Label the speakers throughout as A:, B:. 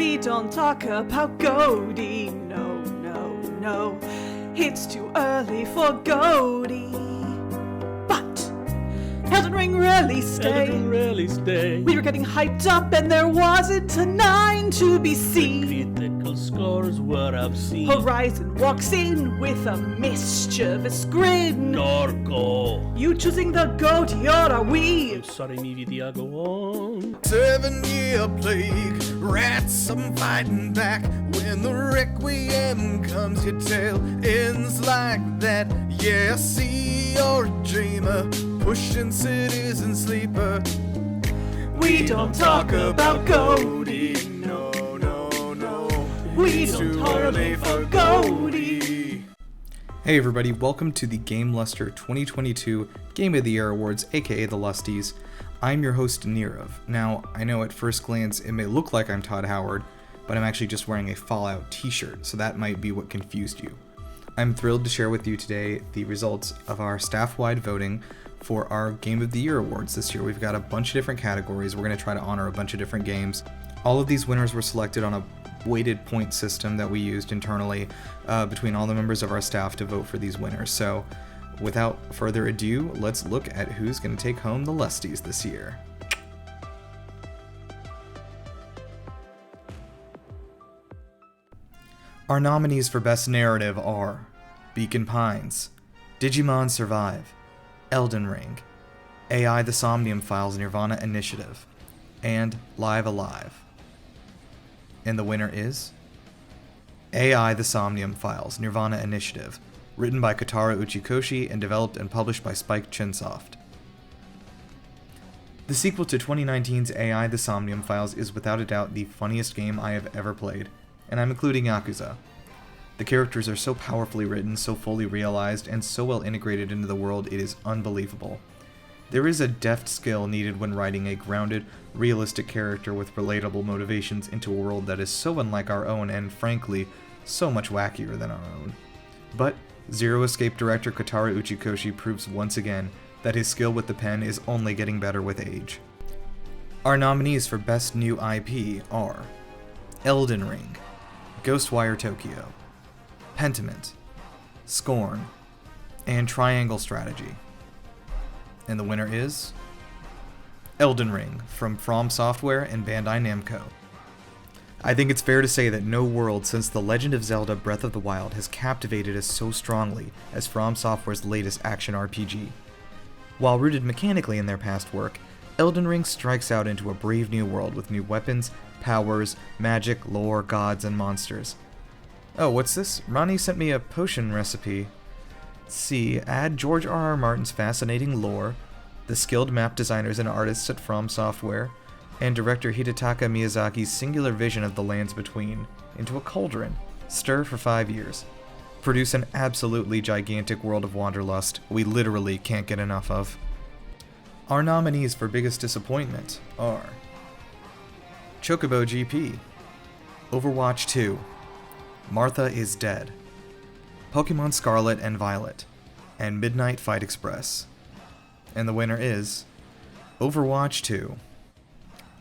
A: We don't talk about Goaty, no, no, no. It's too early for Goaty. But Elden Ring really stayed. We were getting hyped up and there wasn't a 9 to be seen.
B: Critical score's what I've seen.
A: Horizon walks in with a mischievous grin.
B: Narco.
A: You choosing the goat, or are we?
B: Sorry, mi vida, go on.
C: 7-year plague, rats I'm fighting back. When the requiem comes, your tale ends like that. Yeah, I see you're a dreamer, pushing cities and sleeper. We don't talk about Goaty, no, no, no.
A: We don't talk about Goaty.
D: Hey everybody, welcome to the Gameluster 2022 Game of the Year Awards, aka the Lusties. I'm your host, Nirav. Now, I know at first glance it may look like I'm Todd Howard, but I'm actually just wearing a Fallout t-shirt, so that might be what confused you. I'm thrilled to share with you today the results of our staff-wide voting for our Game of the Year Awards this year. We've got a bunch of different categories. We're going to try to honor a bunch of different games. All of these winners were selected on a weighted point system that we used internally between all the members of our staff to vote for these winners. So without further ado, let's look at who's going to take home the Lusties this year. Our nominees for Best Narrative are Beacon Pines, Digimon Survive, Elden Ring, AI The Somnium Files Nirvana Initiative, and Live Alive. And the winner is AI The Somnium Files Nirvana Initiative, written by Kotaro Uchikoshi and developed and published by Spike Chunsoft. The sequel to 2019's AI The Somnium Files is without a doubt the funniest game I have ever played, and I'm including Yakuza. The characters are so powerfully written, so fully realized, and so well integrated into the world it is unbelievable. There is a deft skill needed when writing a grounded, realistic character with relatable motivations into a world that is so unlike our own and, frankly, so much wackier than our own. But Zero Escape director Kotaro Uchikoshi proves once again that his skill with the pen is only getting better with age. Our nominees for Best New IP are Elden Ring, Ghostwire Tokyo, Pentiment, Scorn, and Triangle Strategy. And the winner is Elden Ring from From Software and Bandai Namco. I think it's fair to say that no world since The Legend of Zelda Breath of the Wild has captivated us so strongly as From Software's latest action RPG. While rooted mechanically in their past work, Elden Ring strikes out into a brave new world with new weapons, powers, magic, lore, gods, and monsters. Oh, what's this? Ronnie sent me a potion recipe. Let's see, add George R.R. Martin's fascinating lore, the skilled map designers and artists at From Software, and director Hidetaka Miyazaki's singular vision of the lands between into a cauldron. Stir for 5 years. Produce an absolutely gigantic world of wanderlust we literally can't get enough of. Our nominees for Biggest Disappointment are Chocobo GP, Overwatch 2, Martha is Dead, Pokemon Scarlet and Violet, and Midnight Fight Express. And the winner is Overwatch 2.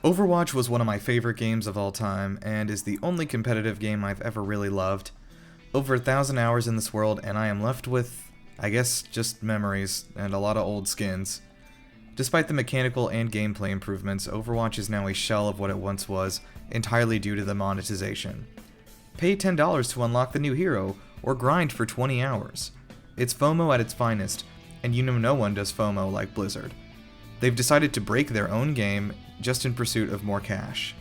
D: Overwatch was one of my favorite games of all time, and is the only competitive game I've ever really loved. Over 1,000 hours in this world, and I am left with, I guess, just memories and a lot of old skins. Despite the mechanical and gameplay improvements, Overwatch is now a shell of what it once was, entirely due to the monetization. Pay $10 to unlock the new hero, or grind for 20 hours. It's FOMO at its finest, and you know no one does FOMO like Blizzard. They've decided to break their own game just in pursuit of more cash.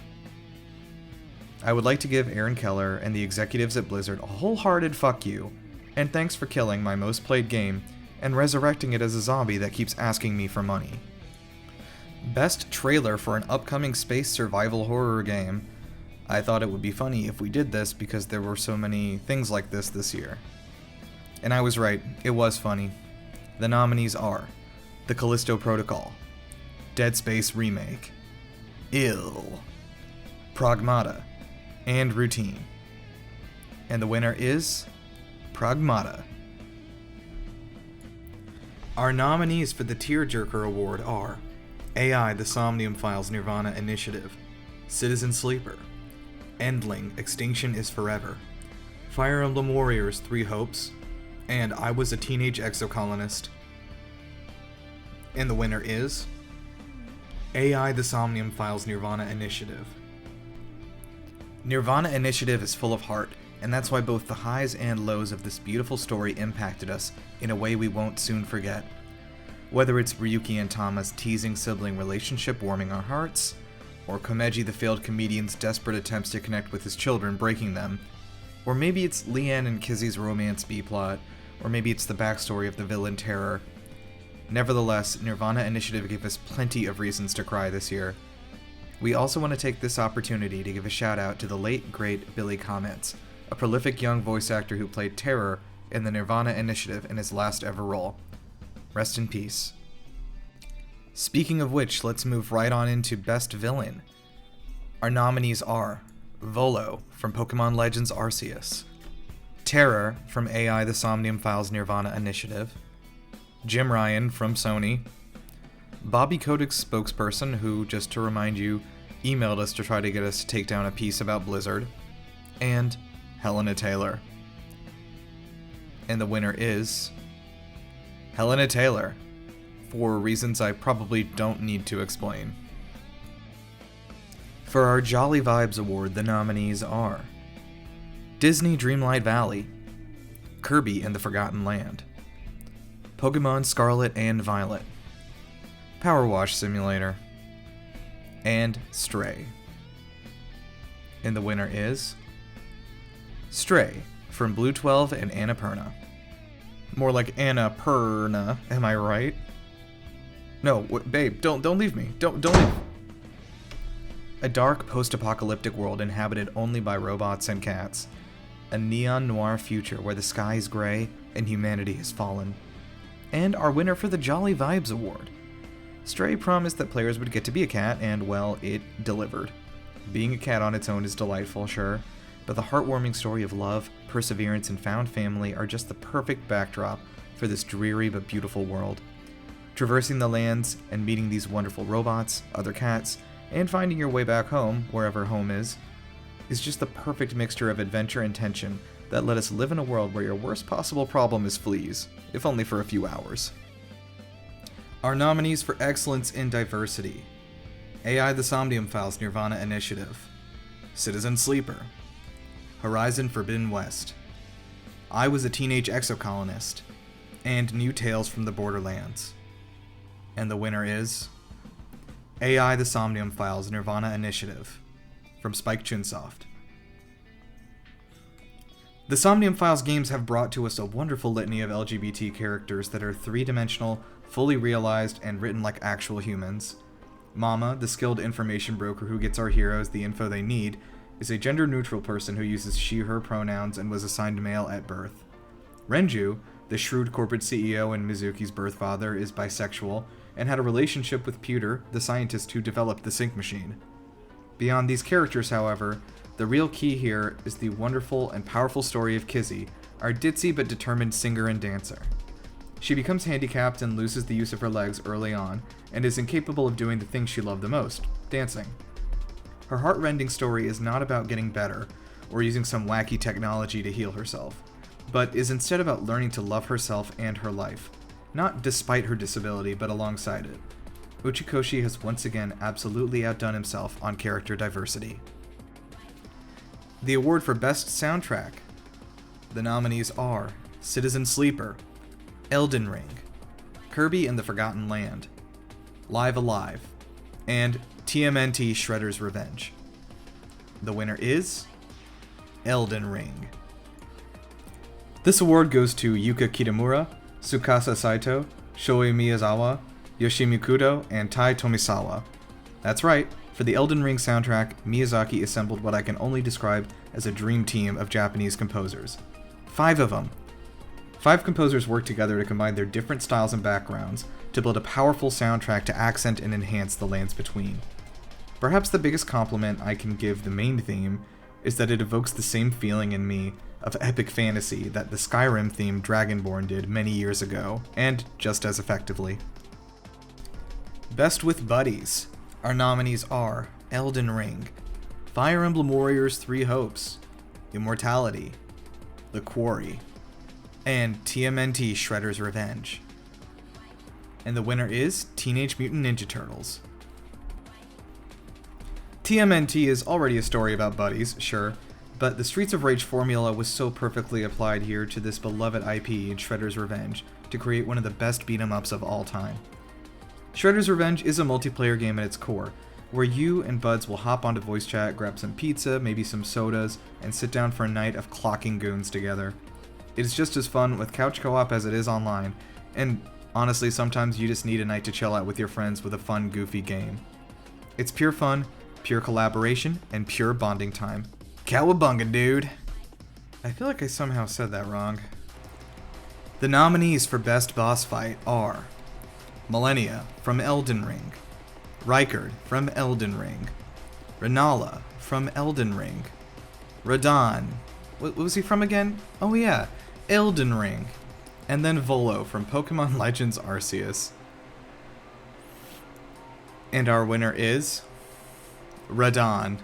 D: I would like to give Aaron Keller and the executives at Blizzard a wholehearted fuck you, and thanks for killing my most played game and resurrecting it as a zombie that keeps asking me for money. Best trailer for an upcoming space survival horror game. I thought it would be funny if we did this because there were so many things like this year. And I was right, it was funny. The nominees are The Callisto Protocol, Dead Space Remake, Ill, Pragmata, and Routine. And the winner is Pragmata. Our nominees for the Tearjerker Award are AI The Somnium Files Nirvana Initiative, Citizen Sleeper, Endling, Extinction is Forever, Fire Emblem Warriors 3 Hopes, and I Was a Teenage Exocolonist. And the winner is AI The Somnium Files Nirvana Initiative. Nirvana Initiative is full of heart, and that's why both the highs and lows of this beautiful story impacted us in a way we won't soon forget. Whether it's Ryuki and Tama's teasing sibling relationship warming our hearts, or Komeji the failed comedian's desperate attempts to connect with his children breaking them, or maybe it's Leanne and Kizzy's romance B-plot, or maybe it's the backstory of the villain Terror. Nevertheless, Nirvana Initiative gave us plenty of reasons to cry this year. We also want to take this opportunity to give a shout out to the late, great Billy Comments, a prolific young voice actor who played Terror in the Nirvana Initiative in his last ever role. Rest in peace. Speaking of which, let's move right on into Best Villain. Our nominees are Volo from Pokemon Legends Arceus, Terror from AI The Somnium Files Nirvana Initiative, Jim Ryan from Sony, Bobby Kotick's spokesperson who, just to remind you, emailed us to try to get us to take down a piece about Blizzard, and Helena Taylor. And the winner is Helena Taylor, for reasons I probably don't need to explain. For our Jolly Vibes Award, the nominees are Disney Dreamlight Valley, Kirby and the Forgotten Land, Pokemon Scarlet and Violet, Power Wash Simulator, and Stray. And the winner is Stray from Blue 12 and Annapurna. More like Annapurna, am I right? No, babe, don't leave me. Don't leave. A dark post-apocalyptic world inhabited only by robots and cats. A neon noir future where the sky is gray and humanity has fallen. And our winner for the Jolly Vibes Award. Stray promised that players would get to be a cat, and well, it delivered. Being a cat on its own is delightful, sure, but the heartwarming story of love, perseverance, and found family are just the perfect backdrop for this dreary but beautiful world. Traversing the lands and meeting these wonderful robots, other cats, and finding your way back home, wherever home is just the perfect mixture of adventure and tension that let us live in a world where your worst possible problem is fleas, if only for a few hours. Our nominees for Excellence in Diversity: AI The Somnium Files Nirvana Initiative, Citizen Sleeper, Horizon Forbidden West, I Was a Teenage Exocolonist, and New Tales from the Borderlands. And the winner is AI The Somnium Files Nirvana Initiative from Spike Chunsoft. The Somnium Files games have brought to us a wonderful litany of LGBT characters that are three-dimensional, fully realized, and written like actual humans. Mama, the skilled information broker who gets our heroes the info they need, is a gender-neutral person who uses she/her pronouns and was assigned male at birth. Renju, the shrewd corporate CEO and Mizuki's birth father, is bisexual and had a relationship with Pewter, the scientist who developed the sync machine. Beyond these characters, however, the real key here is the wonderful and powerful story of Kizzy, our ditzy but determined singer and dancer. She becomes handicapped and loses the use of her legs early on, and is incapable of doing the thing she loved the most, dancing. Her heart-rending story is not about getting better, or using some wacky technology to heal herself, but is instead about learning to love herself and her life, not despite her disability, but alongside it. Uchikoshi has once again absolutely outdone himself on character diversity. The award for Best Soundtrack. The nominees are Citizen Sleeper, Elden Ring, Kirby and the Forgotten Land, Live Alive, and TMNT Shredder's Revenge. The winner is Elden Ring. This award goes to Yuka Kitamura, Tsukasa Saito, Shoei Miyazawa, Yoshimi Kudo, and Tai Tomisawa. That's right, for the Elden Ring soundtrack, Miyazaki assembled what I can only describe as a dream team of Japanese composers. 5 of them. 5 composers worked together to combine their different styles and backgrounds to build a powerful soundtrack to accent and enhance the lands between. Perhaps the biggest compliment I can give the main theme is that it evokes the same feeling in me of epic fantasy that the Skyrim theme Dragonborn did many years ago, and just as effectively. Best with Buddies. Our nominees are Elden Ring, Fire Emblem Warriors 3 Hopes, Immortality, The Quarry, and TMNT Shredder's Revenge. And the winner is Teenage Mutant Ninja Turtles. TMNT is already a story about buddies, sure, but the Streets of Rage formula was so perfectly applied here to this beloved IP in Shredder's Revenge to create one of the best beat-em-ups of all time. Shredder's Revenge is a multiplayer game at its core, where you and buds will hop onto voice chat, grab some pizza, maybe some sodas, and sit down for a night of clocking goons together. It is just as fun with couch co-op as it is online, and honestly, sometimes you just need a night to chill out with your friends with a fun, goofy game. It's pure fun, pure collaboration, and pure bonding time. Cowabunga, dude! I feel like I somehow said that wrong. The nominees for Best Boss Fight are Millennia from Elden Ring, Rykard from Elden Ring, Renala from Elden Ring, Radahn, what was he from again? Oh yeah, Elden Ring, and then Volo from Pokemon Legends Arceus. And our winner is Radahn.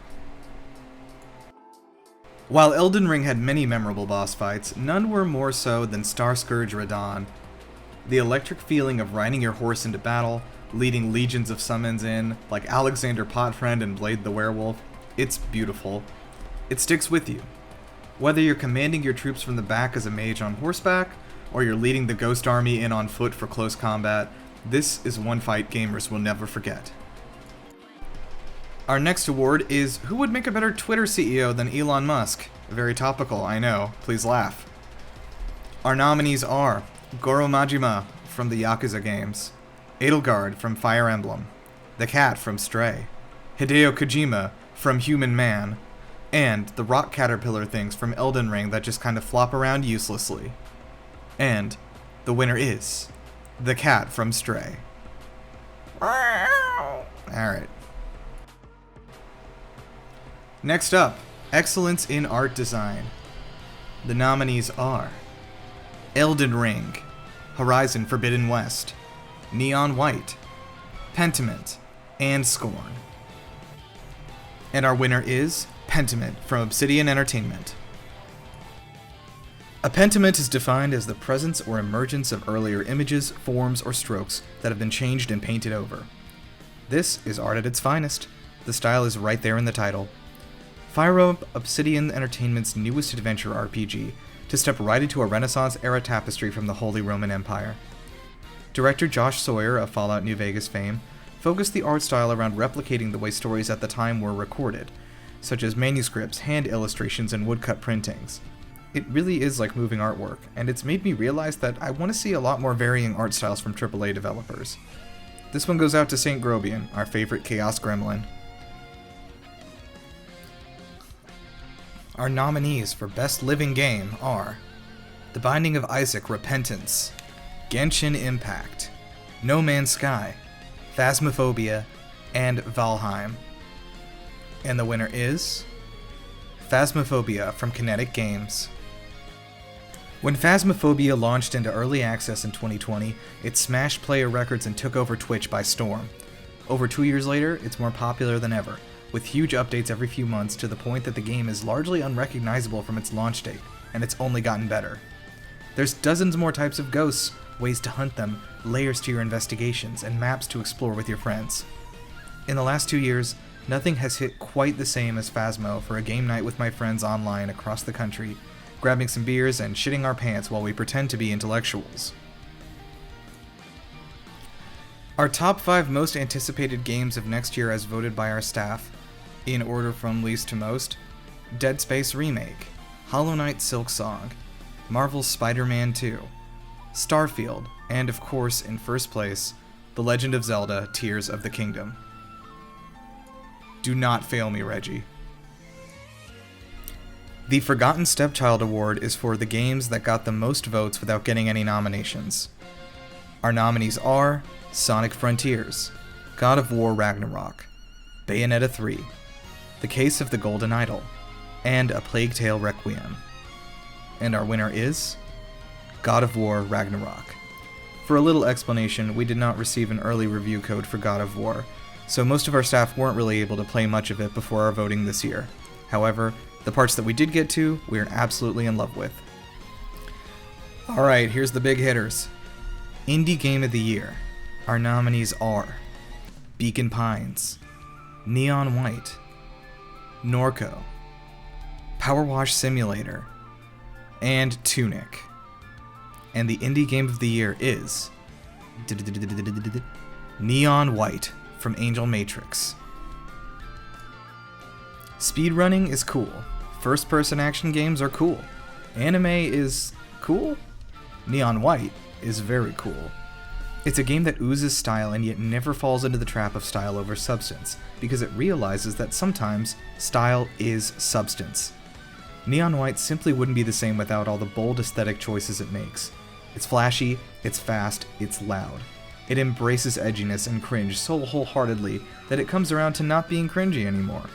D: While Elden Ring had many memorable boss fights, none were more so than Starscourge Radahn. The electric feeling of riding your horse into battle, leading legions of summons in, like Alexander Potfriend and Blade the Werewolf, it's beautiful. It sticks with you. Whether you're commanding your troops from the back as a mage on horseback, or you're leading the Ghost Army in on foot for close combat, this is one fight gamers will never forget. Our next award is Who Would Make a Better Twitter CEO than Elon Musk? Very topical, I know. Please laugh. Our nominees are Goro Majima from the Yakuza games, Edelgard from Fire Emblem, the Cat from Stray, Hideo Kojima from Human Man, and the rock caterpillar things from Elden Ring that just kind of flop around uselessly. And the winner is the Cat from Stray. Alright. Next up, Excellence in Art Design. The nominees are Elden Ring, Horizon Forbidden West, Neon White, Pentiment, and Scorn. And our winner is Pentiment from Obsidian Entertainment. A pentiment is defined as the presence or emergence of earlier images, forms, or strokes that have been changed and painted over. This is art at its finest. The style is right there in the title. Fire up Obsidian Entertainment's newest adventure RPG to step right into a Renaissance-era tapestry from the Holy Roman Empire. Director Josh Sawyer of Fallout New Vegas fame focused the art style around replicating the way stories at the time were recorded, such as manuscripts, hand illustrations, and woodcut printings. It really is like moving artwork, and it's made me realize that I want to see a lot more varying art styles from AAA developers. This one goes out to St. Grobian, our favorite Chaos Gremlin. Our nominees for Best Living Game are The Binding of Isaac Repentance, Genshin Impact, No Man's Sky, Phasmophobia, and Valheim. And the winner is Phasmophobia from Kinetic Games. When Phasmophobia launched into early access in 2020, it smashed player records and took over Twitch by storm. Over 2 years later, it's more popular than ever, with huge updates every few months to the point that the game is largely unrecognizable from its launch date, and it's only gotten better. There's dozens more types of ghosts, ways to hunt them, layers to your investigations, and maps to explore with your friends. In the last 2 years, nothing has hit quite the same as Phasmo for a game night with my friends online across the country, grabbing some beers and shitting our pants while we pretend to be intellectuals. Our top 5 most anticipated games of next year as voted by our staff, in order from least to most: Dead Space Remake, Hollow Knight Silksong, Marvel's Spider-Man 2, Starfield, and of course, in first place, The Legend of Zelda: Tears of the Kingdom. Do not fail me, Reggie. The Forgotten Stepchild Award is for the games that got the most votes without getting any nominations. Our nominees are Sonic Frontiers, God of War Ragnarok, Bayonetta 3, The Case of the Golden Idol, and A Plague Tale Requiem. And our winner is God of War Ragnarok. For a little explanation, we did not receive an early review code for God of War, so most of our staff weren't really able to play much of it before our voting this year. However, the parts that we did get to, we're absolutely in love with. Alright, here's the big hitters. Indie Game of the Year. Our nominees are Beacon Pines, Neon White, Norco, Power Wash Simulator, and Tunic. And the Indie Game of the Year is Neon White from Angel Matrix. Speedrunning is cool. First-person action games are cool. Anime is cool. Neon White is very cool. It's a game that oozes style and yet never falls into the trap of style over substance, because it realizes that sometimes style is substance. Neon White simply wouldn't be the same without all the bold aesthetic choices it makes. It's flashy, it's fast, it's loud. It embraces edginess and cringe so wholeheartedly that it comes around to not being cringy anymore.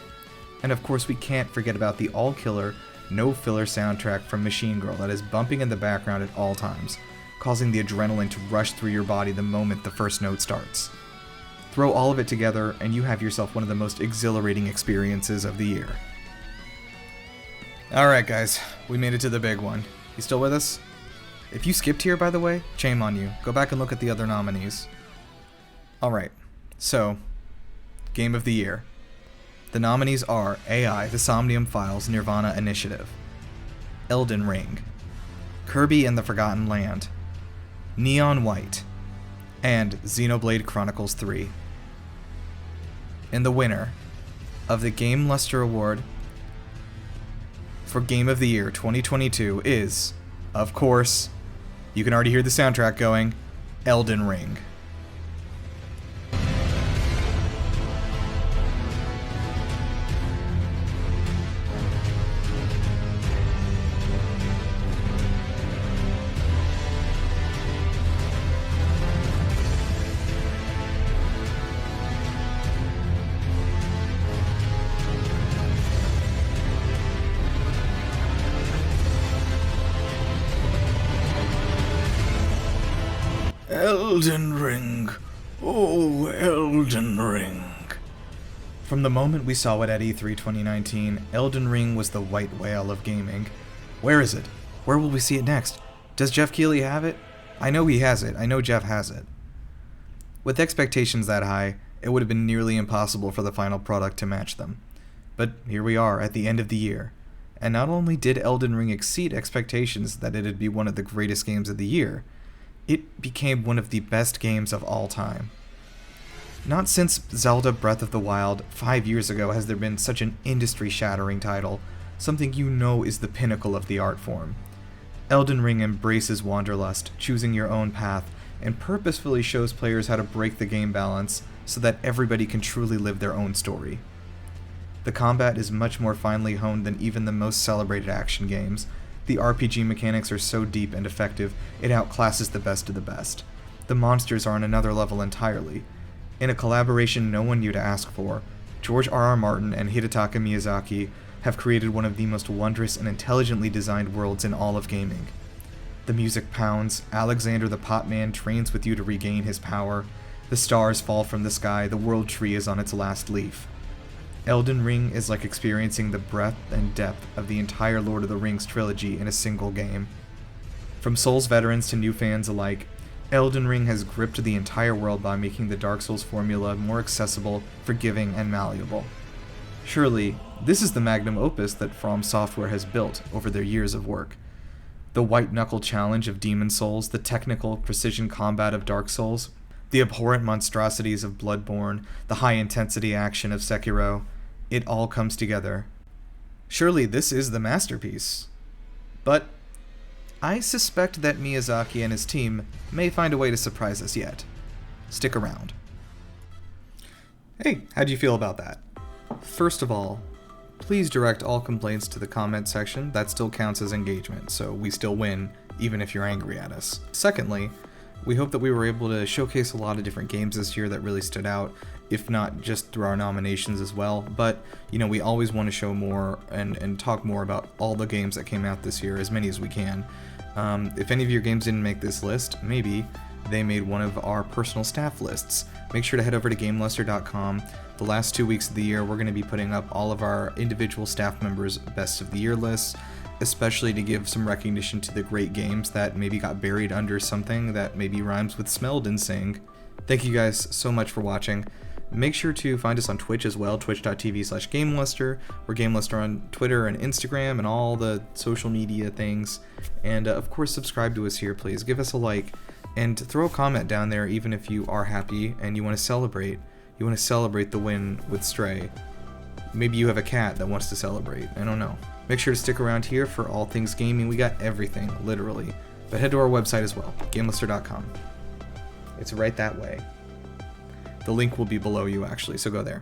D: And of course we can't forget about the all-killer, no-filler soundtrack from Machine Girl that is bumping in the background at all times, causing the adrenaline to rush through your body the moment the first note starts. Throw all of it together and you have yourself one of the most exhilarating experiences of the year. Alright guys, we made it to the big one. You still with us? If you skipped here, by the way, shame on you. Go back and look at the other nominees. Alright, so, Game of the Year. The nominees are AI, The Somnium Files, Nirvana Initiative, Elden Ring, Kirby and the Forgotten Land, Neon White, and Xenoblade Chronicles 3. And the winner of the Gameluster Award for Game of the Year 2022 is, of course, you can already hear the soundtrack going, Elden Ring. Elden Ring. Oh, Elden Ring. From the moment we saw it at E3 2019, Elden Ring was the white whale of gaming. Where is it? Where will we see it next? Does Geoff Keighley have it? I know he has it. I know Geoff has it. With expectations that high, it would have been nearly impossible for the final product to match them. But here we are at the end of the year. And not only did Elden Ring exceed expectations that it'd be one of the greatest games of the year, it became one of the best games of all time. Not since Zelda Breath of the Wild 5 years ago has there been such an industry-shattering title, something you know is the pinnacle of the art form. Elden Ring embraces wanderlust, choosing your own path, and purposefully shows players how to break the game balance so that everybody can truly live their own story. The combat is much more finely honed than even the most celebrated action games. The RPG mechanics are so deep and effective, it outclasses the best of the best. The monsters are on another level entirely. In a collaboration no one knew to ask for, George R.R. Martin and Hidetaka Miyazaki have created one of the most wondrous and intelligently designed worlds in all of gaming. The music pounds, Alexander the Potman trains with you to regain his power, the stars fall from the sky, the world tree is on its last leaf. Elden Ring is like experiencing the breadth and depth of the entire Lord of the Rings trilogy in a single game. From Souls veterans to new fans alike, Elden Ring has gripped the entire world by making the Dark Souls formula more accessible, forgiving, and malleable. Surely, this is the magnum opus that From Software has built over their years of work. The white-knuckle challenge of Demon Souls, the technical precision combat of Dark Souls, the abhorrent monstrosities of Bloodborne, the high-intensity action of Sekiro, it all comes together. Surely this is the masterpiece. But I suspect that Miyazaki and his team may find a way to surprise us yet. Stick around. Hey, how do you feel about that? First of all, please direct all complaints to the comment section. That still counts as engagement, so we still win, even if you're angry at us. Secondly, we hope that we were able to showcase a lot of different games this year that really stood out, if not just through our nominations as well. But, you know, we always want to show more and talk more about all the games that came out this year, as many as we can. If any of your games didn't make this list, maybe they made one of our personal staff lists. Make sure to head over to Gameluster.com. The last 2 weeks of the year, we're going to be putting up all of our individual staff members' best of the year lists, especially to give some recognition to the great games that maybe got buried under something that maybe rhymes with smelled and sing. Thank you guys so much for watching. Make sure to find us on Twitch as well, twitch.tv/Gameluster. We're Gameluster on Twitter and Instagram and all the social media things. And of course, subscribe to us here, please. Give us a like and throw a comment down there even if you are happy and you want to celebrate. You want to celebrate the win with Stray. Maybe you have a cat that wants to celebrate. I don't know. Make sure to stick around here for all things gaming. We got everything, literally. But head to our website as well, Gameluster.com. It's right that way. The link will be below you, actually, so go there.